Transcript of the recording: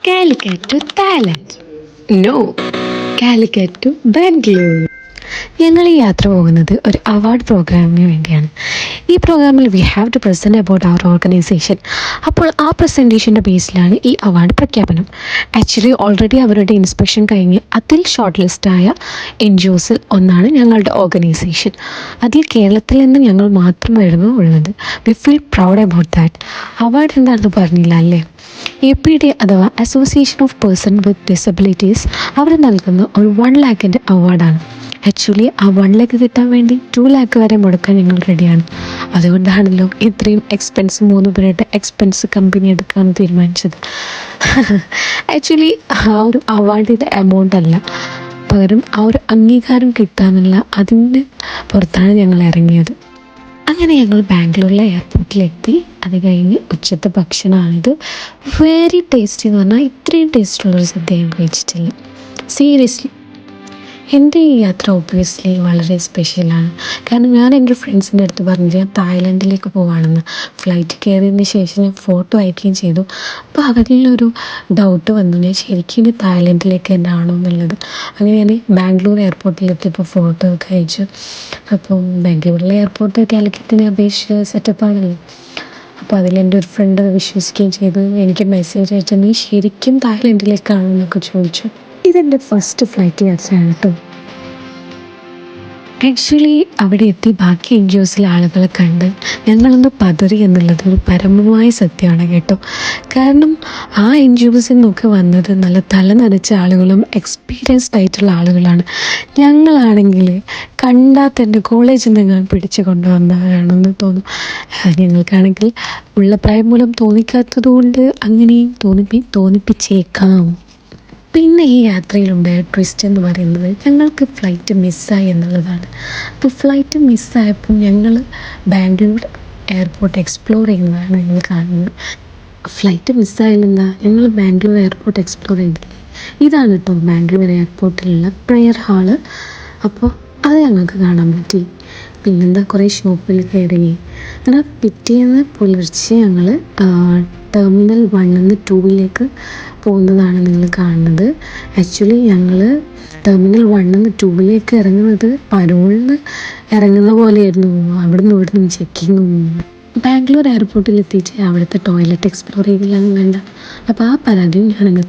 Calicut to Thailand. No, Calicut to Bangalore. ഞങ്ങൾ ഈ യാത്ര പോകുന്നത് ഒരു അവാർഡ് പ്രോഗ്രാമിന് വേണ്ടിയാണ്. ഈ പ്രോഗ്രാമിൽ we have to present about our organisation. അപ്പോൾ ആ പ്രസൻറ്റേഷൻ്റെ ബേസിലാണ് ഈ അവാർഡ് പ്രഖ്യാപനം. ആക്ച്വലി ഓൾറെഡി അവരുടെ ഇൻസ്പെക്ഷൻ കഴിഞ്ഞ് അതിൽ ഷോർട്ട് ലിസ്റ്റായ NGOസിൽ ഒന്നാണ് ഞങ്ങളുടെ ഓർഗനൈസേഷൻ. അതിൽ കേരളത്തിൽ നിന്ന് ഞങ്ങൾ മാത്രമായിരുന്നു ഉള്ളത്. We feel proud about that. Award എന്താണെന്ന് പറഞ്ഞില്ല അല്ലേ? APD അഥവാ association of person with disabilities അവർ നൽകുന്ന ഒരു 1 ലാഖിൻ്റെ അവാർഡാണ്. ആക്ച്വലി ആ 1 ലാഖ് കിട്ടാൻ വേണ്ടി 2 ലാഖ് വരെ മുടക്കാൻ ഞങ്ങൾ റെഡിയാണ്. അതുകൊണ്ടാണല്ലോ ഇത്രയും എക്സ്പെൻസ് 3 പേരുടെ എക്സ്പെൻസ് കമ്പനി എടുക്കാമെന്ന് തീരുമാനിച്ചത്. ആക്ച്വലി ആ ഒരു അവാർഡിൻ്റെ എമൗണ്ട് അല്ല, പകരം ആ ഒരു അംഗീകാരം കിട്ടാന്നുള്ള അതിൻ്റെ പുറത്താണ് ഞങ്ങൾ ഇറങ്ങിയത്. അങ്ങനെ ഞങ്ങൾ ബാംഗ്ലൂരിലെ എയർപോർട്ടിലെത്തി. അത് കഴിഞ്ഞ് ഉച്ചത്തെ ഭക്ഷണമാണിത്. വെരി ടേസ്റ്റി എന്ന് പറഞ്ഞാൽ ഇത്രയും ടേസ്റ്റുള്ളൊരു സദ്യ ഞാൻ കഴിച്ചിട്ടില്ല. സീരിയസ്ലി എൻ്റെ ഈ യാത്ര ഒബ്വിയസ്ലി വളരെ സ്പെഷ്യലാണ്. കാരണം ഞാൻ എൻ്റെ ഫ്രണ്ട്സിൻ്റെ അടുത്ത് പറഞ്ഞു ഞാൻ തായ്ലൻഡിലേക്ക് പോവാണെന്ന്. ഫ്ലൈറ്റ് കയറിയതിന് ശേഷം ഞാൻ ഫോട്ടോ അയക്കുകയും ചെയ്തു. അപ്പോൾ അവരിലൊരു ഡൗട്ട് വന്നു, ഞാൻ ശരിക്കും ഇനി തായ്ലൻഡിലേക്ക് തന്നെ ആണോ എന്നുള്ളത്. അങ്ങനെ ഞാൻ ബാംഗ്ലൂർ എയർപോർട്ടിലെത്തിയപ്പോൾ ഫോട്ടോ ഒക്കെ അയച്ചു. അപ്പം ബാംഗ്ലൂരിലെ എയർപോർട്ട് കാലിക്കറ്റിനെ അപേക്ഷിച്ച് സെറ്റപ്പാണല്ലോ. അപ്പോൾ അതിലെൻ്റെ ഒരു ഫ്രണ്ട് വിശ്വസിക്കുകയും ചെയ്തു. എനിക്ക് മെസ്സേജ് അയച്ചു, നീ ശരിക്കും തായ്ലൻഡിലേക്കാണോ എന്നൊക്കെ ചോദിച്ചു. ഇതെൻ്റെ ഫസ്റ്റ് ഫ്ലൈറ്റ് യാത്രയാണ് കേട്ടോ. ആക്ച്വലി അവിടെ എത്തി ബാക്കി NGOസിലെ ആളുകളെ കണ്ട് ഞങ്ങളൊന്ന് പതറി എന്നുള്ളത് ഒരു പരമമായ സത്യമാണ് കേട്ടോ. കാരണം ആ NGOസിൽ നിന്നൊക്കെ വന്നത് നല്ല തല നനച്ച ആളുകളും എക്സ്പീരിയൻസ്ഡ് ആയിട്ടുള്ള ആളുകളാണ്. ഞങ്ങളാണെങ്കിൽ കണ്ടാൽ തന്നെ കോളേജിൽ നിന്ന് പിടിച്ചു കൊണ്ടുവന്നവരാണെന്ന് തോന്നും. ഞങ്ങൾക്കാണെങ്കിൽ ഉള്ള പ്രായം മൂലം തോന്നിക്കാത്തത് കൊണ്ട് അങ്ങനെയും തോന്നിപ്പിച്ചേക്കാം. പിന്നെ ഈ യാത്രയിലുണ്ടായ ട്വിസ്റ്റ് എന്ന് പറയുന്നത് ഞങ്ങൾക്ക് ഫ്ലൈറ്റ് മിസ്സായി എന്നുള്ളതാണ്. അപ്പോൾ ഫ്ലൈറ്റ് മിസ്സായപ്പോൾ ഞങ്ങൾ ബാംഗ്ലൂർ എയർപോർട്ട് എക്സ്പ്ലോർ ചെയ്യുന്നതാണ് ഞങ്ങൾ കാണുന്നത്. ഫ്ലൈറ്റ് മിസ്സായില്ലെന്താ, ഞങ്ങൾ ബാംഗ്ലൂർ എയർപോർട്ട് എക്സ്പ്ലോർ ചെയ്തില്ലേ. ഇതാണ് കേട്ടോ ബാംഗ്ലൂർ എയർപോർട്ടിലുള്ള പ്രെയർ ഹാള്. അപ്പോൾ അത് ഞങ്ങൾക്ക് കാണാൻ പറ്റി. പിന്നെന്താ, കുറേ ഷോപ്പിൽ കയറി. അങ്ങനെ പിറ്റേന്ന് പുലർച്ചെ ഞങ്ങൾ ടെർമിനൽ 1 നിന്ന് 2 പോകുന്നതാണ് നിങ്ങൾ കാണുന്നത്. ആക്ച്വലി ഞങ്ങൾ ടെർമിനൽ 1 നിന്ന് 2 ഇറങ്ങുന്നത് പരോളിൽ നിന്ന് ഇറങ്ങുന്ന പോലെയായിരുന്നു. ഇവിടുന്ന് ചെക്കിങ്ങും. ബാംഗ്ലൂർ എയർപോർട്ടിൽ എത്തിയിട്ട് അവിടുത്തെ ടോയ്ലറ്റ് എക്സ്പ്ലോർ ചെയ്തില്ല എന്ന് വേണ്ട. അപ്പോൾ ആ പരാതിയും ഞാനങ്ങ്